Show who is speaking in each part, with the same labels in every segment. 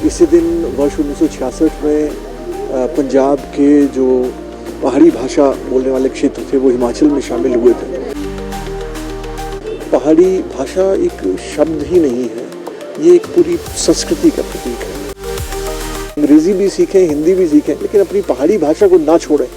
Speaker 1: इसी दिन वर्ष 1966 में पंजाब के जो पहाड़ी भाषा बोलने वाले क्षेत्र थे वो हिमाचल में शामिल हुए थे। पहाड़ी भाषा एक शब्द ही नहीं है, ये एक पूरी संस्कृति का प्रतीक है। अंग्रेजी भी सीखें, हिंदी भी सीखें, लेकिन अपनी पहाड़ी भाषा को ना छोड़ें।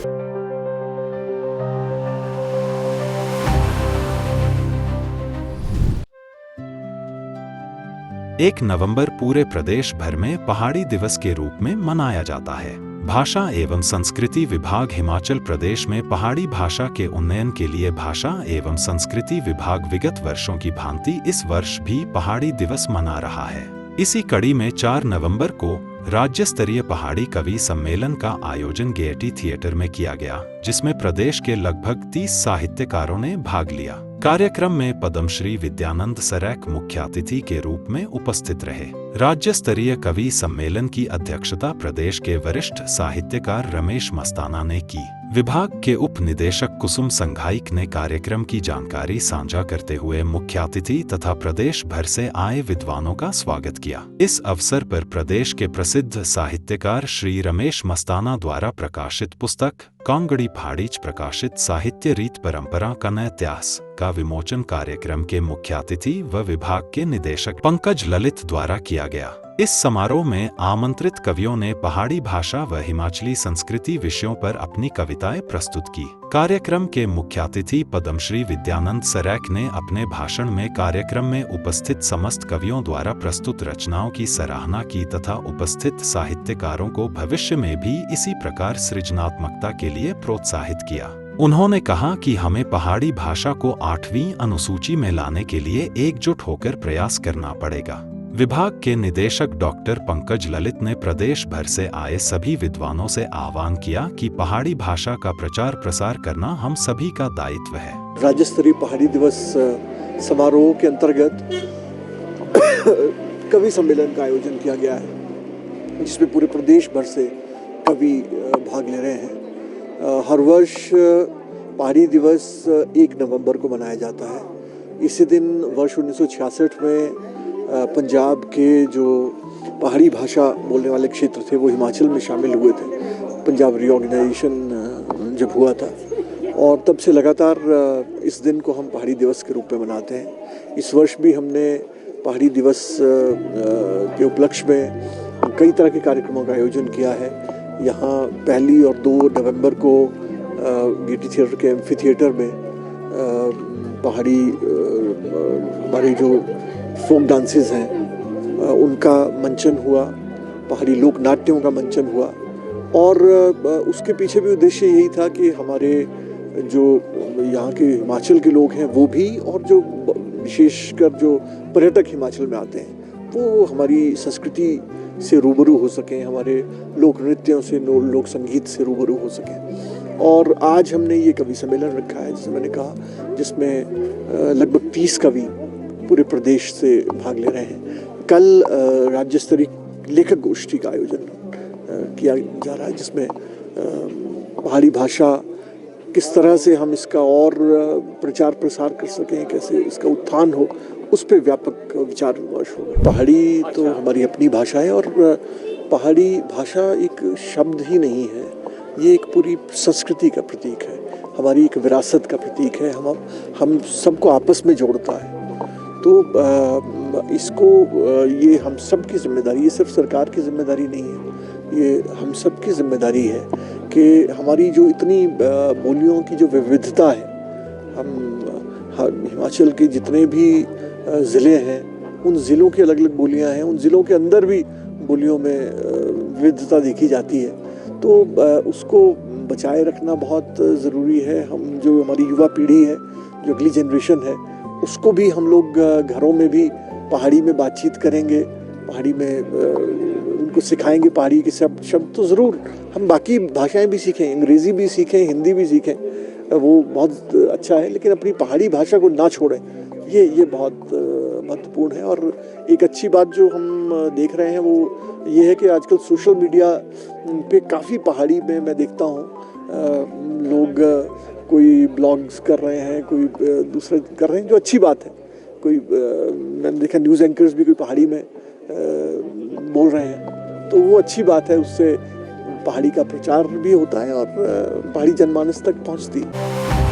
Speaker 2: 1 नवंबर पूरे प्रदेश भर में पहाड़ी दिवस के रूप में मनाया जाता है। भाषा एवं संस्कृति विभाग हिमाचल प्रदेश में पहाड़ी भाषा के उन्नयन के लिए भाषा एवं संस्कृति विभाग विगत वर्षों की भांति इस वर्ष भी पहाड़ी दिवस मना रहा है। इसी कड़ी में 4 नवंबर को राज्य स्तरीय पहाड़ी कवि सम्मेलन का आयोजन गेयटी थिएटर में किया गया, जिसमें प्रदेश के लगभग 30 साहित्यकारों ने भाग लिया। कार्यक्रम में पद्मश्री विद्यानंद सरैक मुख्य अतिथि के रूप में उपस्थित रहे। राज्य स्तरीय कवि सम्मेलन की अध्यक्षता प्रदेश के वरिष्ठ साहित्यकार रमेश मस्ताना ने की। विभाग के उप निदेशक कुसुम संघाइक ने कार्यक्रम की जानकारी साझा करते हुए मुख्य अतिथि तथा प्रदेश भर से आए विद्वानों का स्वागत किया। इस अवसर पर प्रदेश के प्रसिद्ध साहित्यकार श्री रमेश मस्ताना द्वारा प्रकाशित पुस्तक कांगड़ी पहाड़ीच प्रकाशित साहित्य रीत परंपरा का नया इतिहास का विमोचन कार्यक्रम के मुख्य अतिथि व विभाग के निदेशक पंकज ललित द्वारा किया गया। इस समारोह में आमंत्रित कवियों ने पहाड़ी भाषा व हिमाचली संस्कृति विषयों पर अपनी कविताएं प्रस्तुत की। कार्यक्रम के मुख्य अतिथि पद्मश्री विद्यानंद सरैक ने अपने भाषण में कार्यक्रम में उपस्थित समस्त कवियों द्वारा प्रस्तुत रचनाओं की सराहना की तथा उपस्थित साहित्यकारों को भविष्य में भी इसी प्रकार सृजनात्मकता के लिए प्रोत्साहित किया। उन्होंने कहा कि हमें पहाड़ी भाषा को 8वीं अनुसूची में लाने के लिए एकजुट होकर प्रयास करना पड़ेगा। विभाग के निदेशक डॉक्टर पंकज ललित ने प्रदेश भर से आए सभी विद्वानों से आह्वान किया कि पहाड़ी भाषा का प्रचार प्रसार करना हम सभी का दायित्व है।
Speaker 1: राज्य स्तरीय पहाड़ी दिवस समारोह के अंतर्गत कवि सम्मेलन का आयोजन किया गया है, जिसमें पूरे प्रदेश भर से कवि भाग ले रहे हैं। हर वर्ष पहाड़ी दिवस 1 नवंबर को मनाया जाता है। इसी दिन वर्ष 1966 में पंजाब के जो पहाड़ी भाषा बोलने वाले क्षेत्र थे वो हिमाचल में शामिल हुए थे। पंजाब रीऑर्गेनाइजेशन जब हुआ था और तब से लगातार इस दिन को हम पहाड़ी दिवस के रूप में मनाते हैं। इस वर्ष भी हमने पहाड़ी दिवस के उपलक्ष्य में कई तरह के कार्यक्रमों का आयोजन किया है। यहाँ 1 और 2 नवंबर को गेयटी थिएटर के एम्फी थिएटर में पहाड़ी हमारे जो फोक डांसेस हैं उनका मंचन हुआ, पहाड़ी लोक नाट्यों का मंचन हुआ और उसके पीछे भी उद्देश्य यही था कि हमारे जो यहाँ के हिमाचल के लोग हैं वो भी और जो विशेषकर जो पर्यटक हिमाचल में आते हैं वो हमारी संस्कृति से रूबरू हो सकें, हमारे लोक नृत्यों से, लोक संगीत से रूबरू हो सकें। और आज हमने ये कवि सम्मेलन रखा है, जैसे मैंने कहा, जिसमें लगभग 30 कवि पूरे प्रदेश से भाग ले रहे हैं। कल राज्य स्तरीय लेखक गोष्ठी का आयोजन किया जा रहा है, जिसमें पहाड़ी भाषा किस तरह से हम इसका और प्रचार प्रसार कर सकें, कैसे इसका उत्थान हो, उस पर व्यापक विचार विमर्श होगा। पहाड़ी तो हमारी अपनी भाषा है और पहाड़ी भाषा एक शब्द ही नहीं है, ये एक पूरी संस्कृति का प्रतीक है, हमारी एक विरासत का प्रतीक है, हम सबको आपस में जोड़ता है। तो इसको ये हम सब की जिम्मेदारी, ये सिर्फ सरकार की जिम्मेदारी नहीं है, ये हम सब की जिम्मेदारी है कि हमारी जो इतनी बोलियों की जो विविधता है, हम हिमाचल के जितने भी ज़िले हैं उन ज़िलों की अलग अलग बोलियां हैं, उन ज़िलों के अंदर भी बोलियों में विविधता देखी जाती है, तो उसको बचाए रखना बहुत ज़रूरी है। हम जो हमारी युवा पीढ़ी है, जो अगली जनरेशन है, उसको भी हम लोग घरों में भी पहाड़ी में बातचीत करेंगे, पहाड़ी में उनको सिखाएंगे पहाड़ी के शब्द तो ज़रूर। हम बाकी भाषाएं भी सीखें, अंग्रेज़ी भी सीखें, हिंदी भी सीखें, वो बहुत अच्छा है, लेकिन अपनी पहाड़ी भाषा को ना छोड़ें, ये बहुत महत्वपूर्ण है। और एक अच्छी बात जो हम देख रहे हैं वो ये है कि आजकल सोशल मीडिया पे काफ़ी पहाड़ी में मैं देखता हूँ लोग कोई ब्लॉग्स कर रहे हैं, कोई दूसरे कर रहे हैं, जो अच्छी बात है। कोई मैंने देखा न्यूज़ एंकर्स भी कोई पहाड़ी में बोल रहे हैं, तो वो अच्छी बात है, उससे पहाड़ी का प्रचार भी होता है और पहाड़ी जनमानस तक पहुंचती है।